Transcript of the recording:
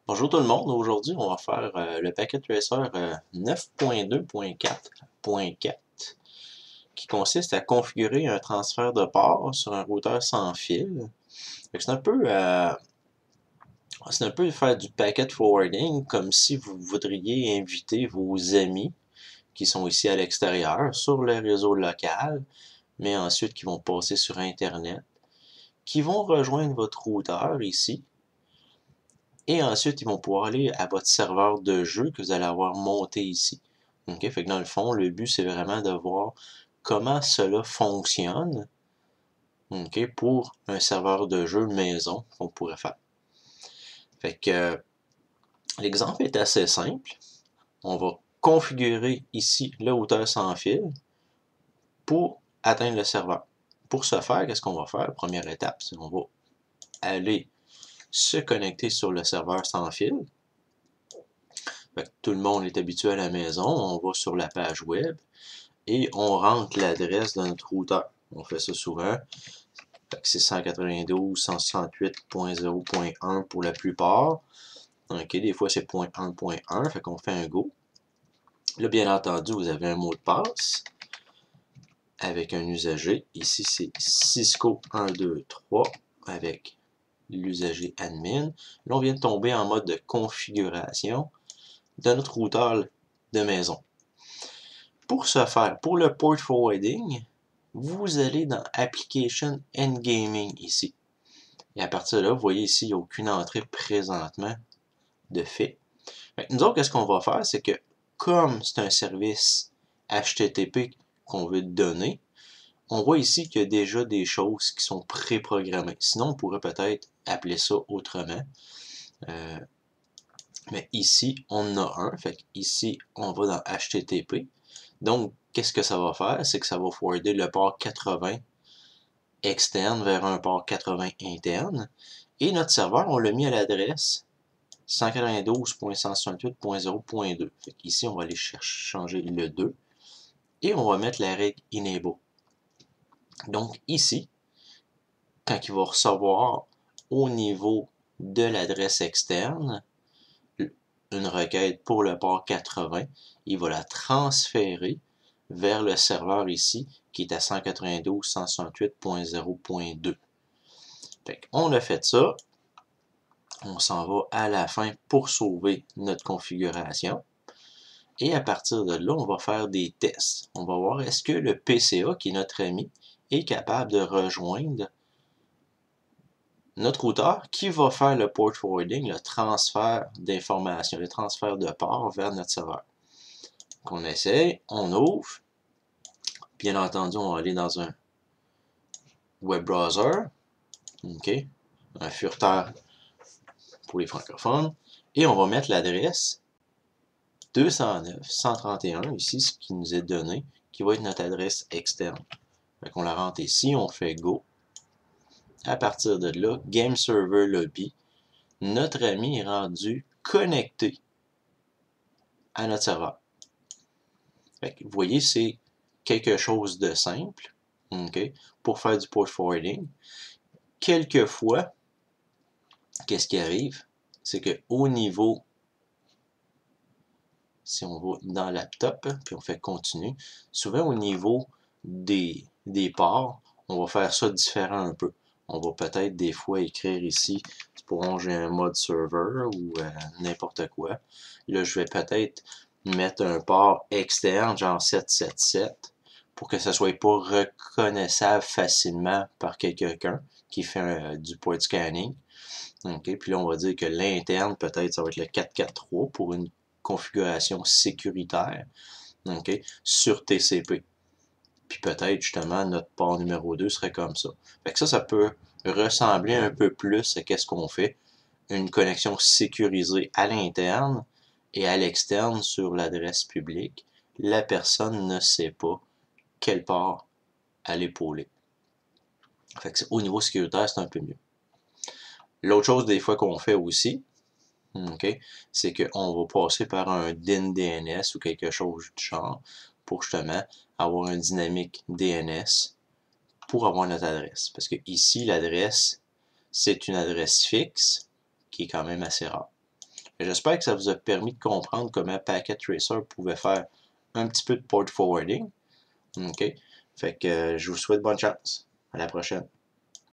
Bonjour tout le monde, aujourd'hui on va faire le Packet Tracer 9.2.4.4 qui consiste à configurer un transfert de port sur un routeur sans fil. C'est un peu faire du packet forwarding comme si vous voudriez inviter vos amis qui sont ici à l'extérieur sur le réseau local, mais ensuite qui vont passer sur Internet, qui vont rejoindre votre routeur ici. Et ensuite, ils vont pouvoir aller à votre serveur de jeu que vous allez avoir monté ici. OK? Fait que dans le fond, le but, c'est vraiment de voir comment cela fonctionne, OK, pour un serveur de jeu maison qu'on pourrait faire. Fait que l'exemple est assez simple. On va configurer ici le routeur sans fil pour atteindre le serveur. Pour ce faire, qu'est-ce qu'on va faire? Première étape, c'est qu'on va aller se connecter sur le serveur sans fil. Fait que tout le monde est habitué à la maison, on va sur la page web et on rentre l'adresse de notre routeur. On fait ça souvent. C'est 192.168.0.1 pour la plupart. OK, des fois c'est .1.1, fait qu'on fait un go. Là, bien entendu, vous avez un mot de passe avec un usager. Ici, c'est Cisco 123 avec l'usager admin. Là, on vient de tomber en mode de configuration de notre routeur de maison. Pour ce faire, pour le port forwarding, vous allez dans Application and Gaming ici. Et à partir de là, vous voyez ici, il n'y a aucune entrée présentement de fait. Nous autres, qu'est-ce qu'on va faire, c'est que comme c'est un service HTTP qu'on veut donner, on voit ici qu'il y a déjà des choses qui sont préprogrammées. Sinon, on pourrait peut-être appeler ça autrement. Mais ici, on en a un. Fait ici, on va dans HTTP. Donc, qu'est-ce que ça va faire? C'est que ça va forwarder le port 80 externe vers un port 80 interne. Et notre serveur, on l'a mis à l'adresse 192.168.0.2. Ici, on va aller changer le 2 et on va mettre la règle enable. Donc ici, quand il va recevoir au niveau de l'adresse externe une requête pour le port 80, il va la transférer vers le serveur ici qui est à 192.168.0.2. On a fait ça. On s'en va à la fin pour sauver notre configuration. Et à partir de là, on va faire des tests. On va voir est-ce que le PCA, qui est notre ami, est capable de rejoindre notre routeur qui va faire le port forwarding, le transfert d'informations, le transfert de port vers notre serveur. Donc on essaye, on ouvre. Bien entendu, on va aller dans un web browser, okay, un furteur pour les francophones, et on va mettre l'adresse 209.131, ici, ce qui nous est donné, qui va être notre adresse externe. Fait qu'on la rentre ici, on fait Go. À partir de là, Game Server Lobby, notre ami est rendu connecté à notre serveur. Fait que, vous voyez, c'est quelque chose de simple, okay, pour faire du port forwarding. Quelquefois, qu'est-ce qui arrive? C'est qu'au niveau, si on va dans laptop, puis on fait continue, souvent au niveau des ports, on va faire ça différent un peu. On va peut-être des fois écrire ici, supposons j'ai un mode serveur ou n'importe quoi. Là, je vais peut-être mettre un port externe, genre 777, pour que ça ne soit pas reconnaissable facilement par quelqu'un qui fait du port scanning. Okay. Puis là, on va dire que l'interne, peut-être, ça va être le 443 pour une configuration sécuritaire, okay, sur TCP. Puis peut-être, justement, notre port numéro 2 serait comme ça. Fait que ça peut ressembler un peu plus à ce qu'on fait. Une connexion sécurisée à l'interne et à l'externe sur l'adresse publique. La personne ne sait pas quel port elle est épauler. Fait que au niveau sécuritaire, c'est un peu mieux. L'autre chose des fois qu'on fait aussi, okay, c'est qu'on va passer par un DIN DNS ou quelque chose du genre pour justement avoir un dynamique DNS pour avoir notre adresse. Parce que ici, l'adresse, c'est une adresse fixe qui est quand même assez rare. J'espère que ça vous a permis de comprendre comment Packet Tracer pouvait faire un petit peu de port forwarding. OK? Fait que je vous souhaite bonne chance. À la prochaine.